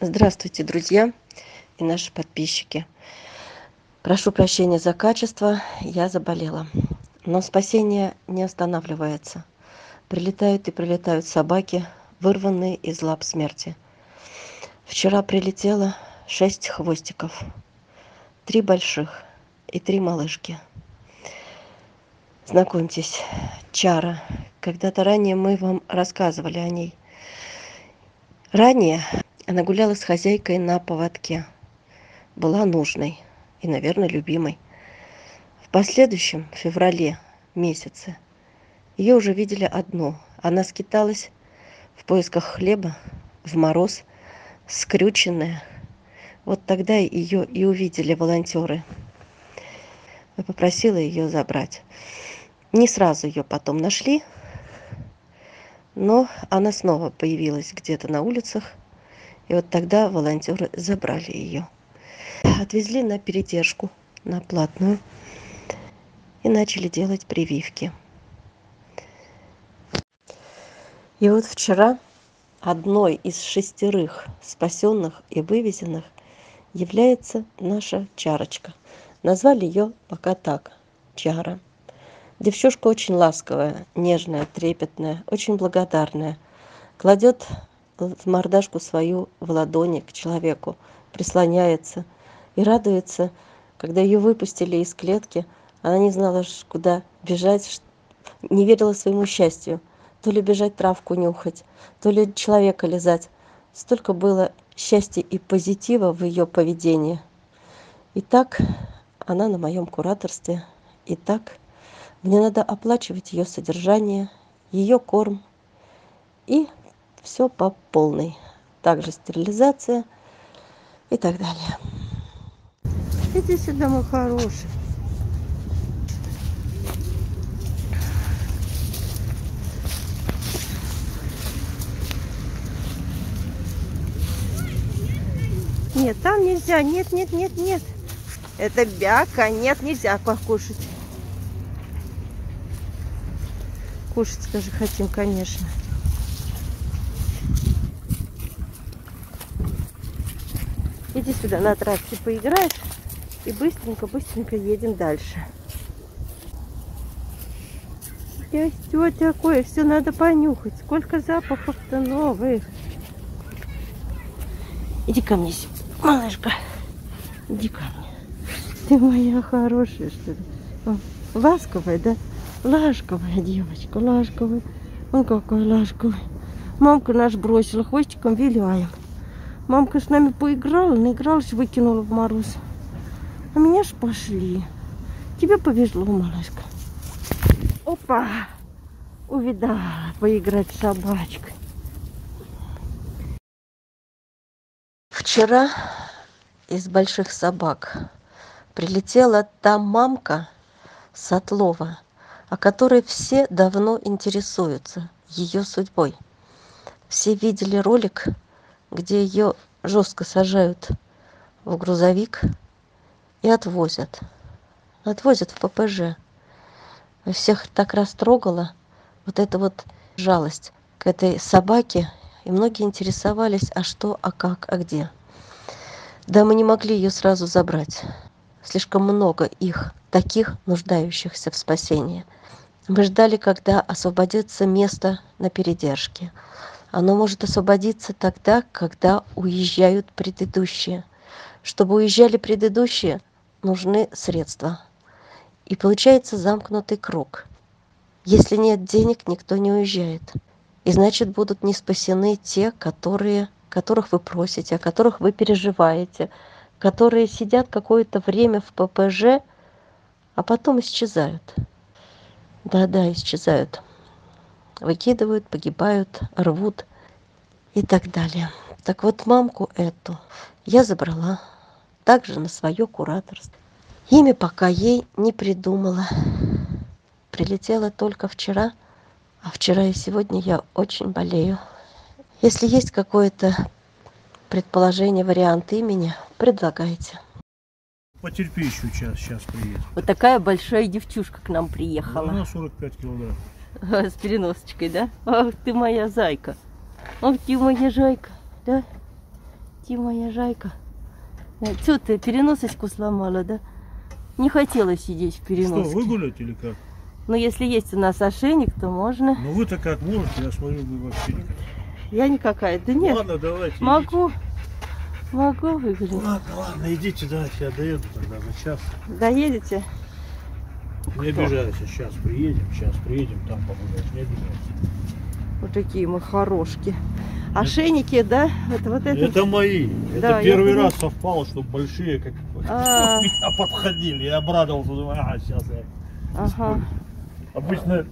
Здравствуйте, друзья и наши подписчики. Прошу прощения за качество, я заболела. Но спасение не останавливается. Прилетают и прилетают собаки, вырванные из лап смерти. Вчера прилетело 6 хвостиков. 3 больших и 3 малышки. Знакомьтесь, Чара. Когда-то ранее мы вам рассказывали о ней. Ранее она гуляла с хозяйкой на поводке. Была нужной и, наверное, любимой. В последующем, в феврале месяце, ее уже видели одну. Она скиталась в поисках хлеба в мороз, скрюченная. Вот тогда ее и увидели волонтеры. Я попросила ее забрать. Не сразу ее потом нашли, но она снова появилась где-то на улицах. И вот тогда волонтеры забрали ее. Отвезли на передержку, на платную, и начали делать прививки. И вот вчера одной из 6 спасенных и вывезенных является наша Чарочка. Назвали ее пока так – Чара. Девчушка очень ласковая, нежная, трепетная, очень благодарная. Кладет в мордашку свою в ладони к человеку, прислоняется и радуется, когда ее выпустили из клетки. Она не знала, куда бежать, не верила своему счастью. То ли бежать травку нюхать, то ли человека лизать. Столько было счастья и позитива в ее поведении. И так она на моем кураторстве. И так мне надо оплачивать ее содержание, ее корм и все по полной. Также стерилизация и так далее. Иди сюда, мой хороший. Нет, там нельзя. Нет, нет, нет, нет. Это бяка. Нет, нельзя покушать. Кушать, скажи, хотим, конечно. Иди сюда, на трассе поиграешь. И быстренько едем дальше. Что такое? Все надо понюхать. Сколько запахов-то новых. Иди ко мне, малышка. Иди ко мне. Ты моя хорошая, что ли? О, ласковая, да? Ласковая девочка, ласковая. Он какой ласковый. Мамка наш бросила, хвостиком виляем. Мамка с нами поиграла, наигралась, выкинула в мороз. А меня ж пошли. Тебе повезло, малышка. Опа! Увидала поиграть с собачкой. Вчера из больших собак прилетела та мамка с отлова, о которой все давно интересуются ее судьбой. Все видели ролик, где ее жестко сажают в грузовик и отвозят. Отвозят в ППЖ. Всех так растрогала вот эта вот жалость к этой собаке. И многие интересовались, а что, а как, а где. Да, мы не могли ее сразу забрать. Слишком много их, таких нуждающихся в спасении. Мы ждали, когда освободится место на передержке. Оно может освободиться тогда, когда уезжают предыдущие. Чтобы уезжали предыдущие, нужны средства. И получается замкнутый круг. Если нет денег, никто не уезжает. И значит, будут не спасены те, которых вы просите, о которых вы переживаете, которые сидят какое-то время в ППЖ, а потом исчезают. Да-да, исчезают. Выкидывают, погибают, рвут и так далее. Так вот, мамку эту я забрала также на свое кураторство. Имя пока ей не придумала. Прилетела только вчера, а вчера и сегодня я очень болею. Если есть какое-то предположение, вариант имени, предлагайте. Потерпи еще час, сейчас приедет. Вот такая большая девчушка к нам приехала. Она 45 килограмм. С переносочкой, да? Ах ты моя зайка. Ах ты моя зайка, да? Ты моя жайка. Что ты переносочку сломала, да? Не хотела сидеть в Что, переноске. выгулять или как? Но если есть у нас ошейник, то можно. Ну вы-то как можете, я смотрю, вы вообще никак. Я не какая-то, нет. Ладно, давайте. Могу. Могу выгулять. Ладно, идите, давайте, я доеду тогда за час. Доедете? Не обижайся, сейчас приедем, там погуляешь, не обижайся. Вот такие мы хорошки. Ошейники, да? Вот это. Это мои. Да, Это первый я раз совпало, что большие, как А. меня подходили. Я обрадовался, думаю, сейчас я Ага. использую. Обычно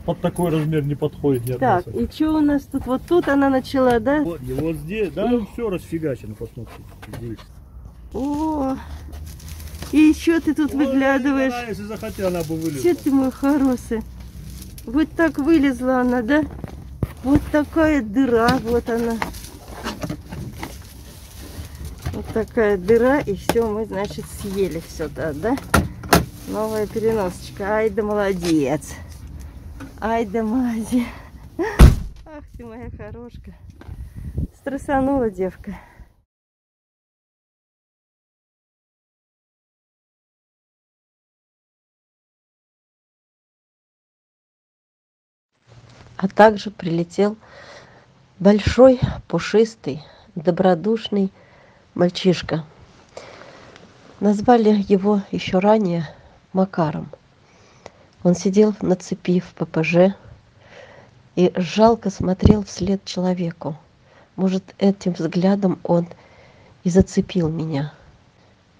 под такой размер не подходит ни одна Так, собака. и что у нас тут? Вот тут она начала, да? Вот, и вот здесь, да, все расфигачено, посмотрите. Здесь. О, и еще ты тут выглядываешь. Она, если захотела, она бы вылезла. Че ты мой хороший? Вот так вылезла она, да? Вот такая дыра, вот она. Вот такая дыра, и все, мы, значит, съели все, да? Новая переносочка. Ай да молодец. Ай да молодец. Ах ты моя хорошка. Стрессанула девка. А также прилетел большой, пушистый, добродушный мальчишка. Назвали его еще ранее Макаром. Он сидел на цепи в ППЖ и жалко смотрел вслед человеку. Может, этим взглядом он и зацепил меня.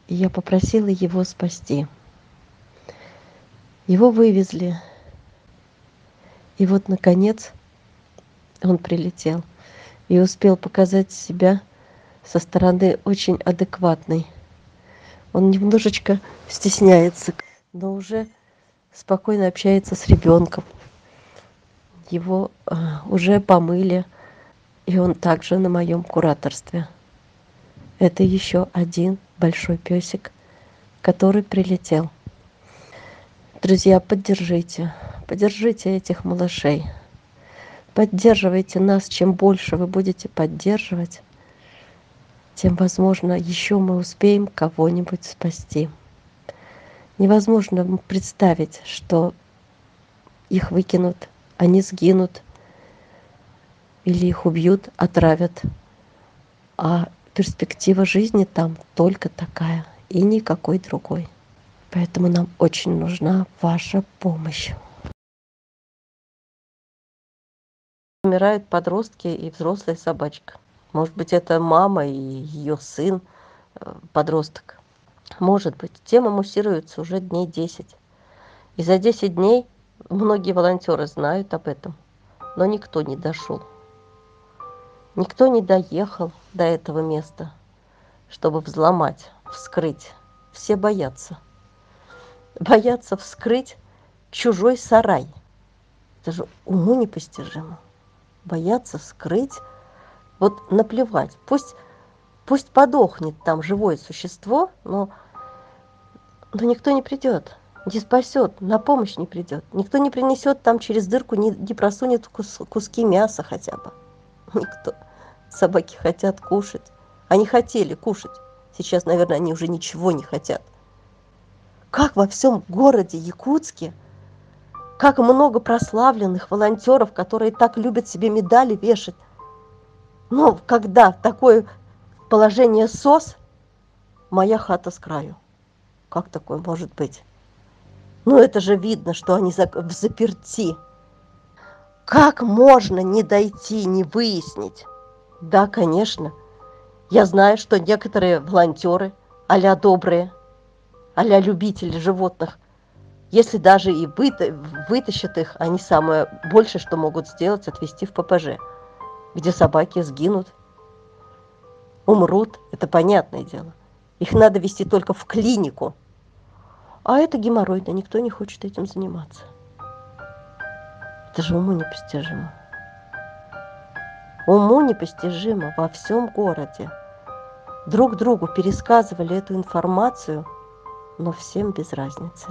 И я попросила его спасти. Его вывезли. И вот, наконец, он прилетел и успел показать себя со стороны очень адекватной. Он немножечко стесняется, но уже спокойно общается с ребенком. Его уже помыли, и он также на моем кураторстве. Это еще один большой песик, который прилетел. Друзья, поддержите этих малышей. Поддерживайте нас. Чем больше вы будете поддерживать, тем, возможно, еще мы успеем кого-нибудь спасти. Невозможно представить, что их выкинут, они сгинут, или их убьют, отравят. А перспектива жизни там только такая и никакой другой. Поэтому нам очень нужна ваша помощь. Умирают подростки и взрослая собачка. Может быть, это мама и ее сын, подросток. Может быть. Тема муссируется уже дней 10. И за 10 дней многие волонтеры знают об этом, но никто не дошел. Никто не доехал до этого места, чтобы взломать, вскрыть. Все боятся. Боятся вскрыть чужой сарай. Это же уму непостижимо. Боятся вскрыть. Вот наплевать. Пусть подохнет там живое существо, но никто не придет, не спасет, на помощь не придет. Никто не принесет там через дырку, не просунет куски мяса хотя бы. Никто. Собаки хотят кушать. Они хотели кушать. Сейчас, наверное, они уже ничего не хотят. Как во всем городе Якутске, как много прославленных волонтеров, которые так любят себе медали вешать. Но когда такое положение СОС, моя хата с краю. Как такое может быть? Ну это же видно, что они в заперти. Как можно не дойти, не выяснить? Да, конечно. Я знаю, что некоторые волонтеры, а-ля добрые, а-ля любители животных, если даже и вытащат их, они самое большее, что могут сделать, отвезти в ППЖ, где собаки сгинут, умрут, это понятное дело. Их надо везти только в клинику. А это геморрой, да никто не хочет этим заниматься. Это же уму непостижимо. Уму непостижимо во всем городе. Друг другу пересказывали эту информацию, но всем без разницы.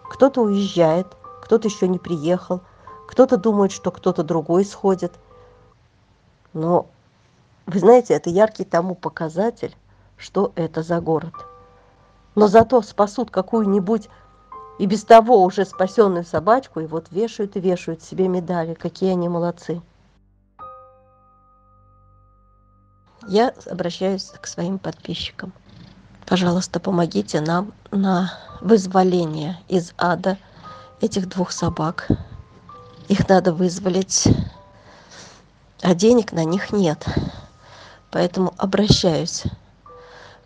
Кто-то уезжает, кто-то еще не приехал, кто-то думает, что кто-то другой сходит. Но Вы знаете, это яркий тому показатель, что это за город. Но зато спасут какую-нибудь и без того уже спасенную собачку, и вот вешают и вешают себе медали. Какие они молодцы. Я обращаюсь к своим подписчикам. Пожалуйста, помогите нам на вызволение из ада этих двух собак. Их надо вызволить, а денег на них нет. Поэтому обращаюсь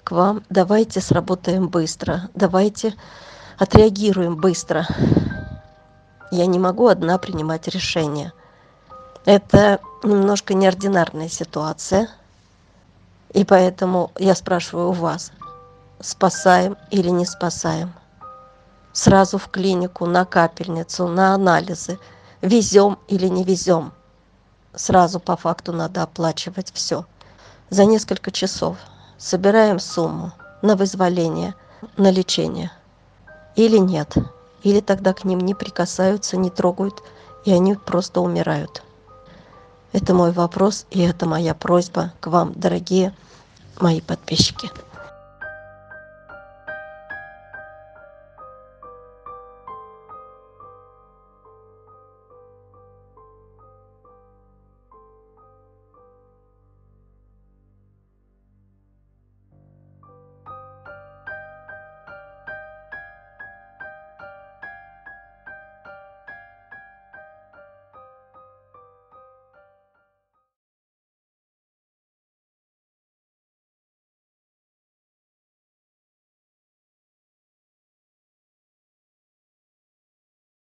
к вам. Давайте сработаем быстро. Давайте отреагируем быстро. Я не могу одна принимать решения. Это немножко неординарная ситуация. И поэтому я спрашиваю у вас, спасаем или не спасаем? Сразу в клинику, на капельницу, на анализы. Везем или не везем? Сразу по факту надо оплачивать все. За несколько часов собираем сумму на вызволение, на лечение. Или нет. Или тогда к ним не прикасаются, не трогают, и они просто умирают. Это мой вопрос, и это моя просьба к вам, дорогие мои подписчики.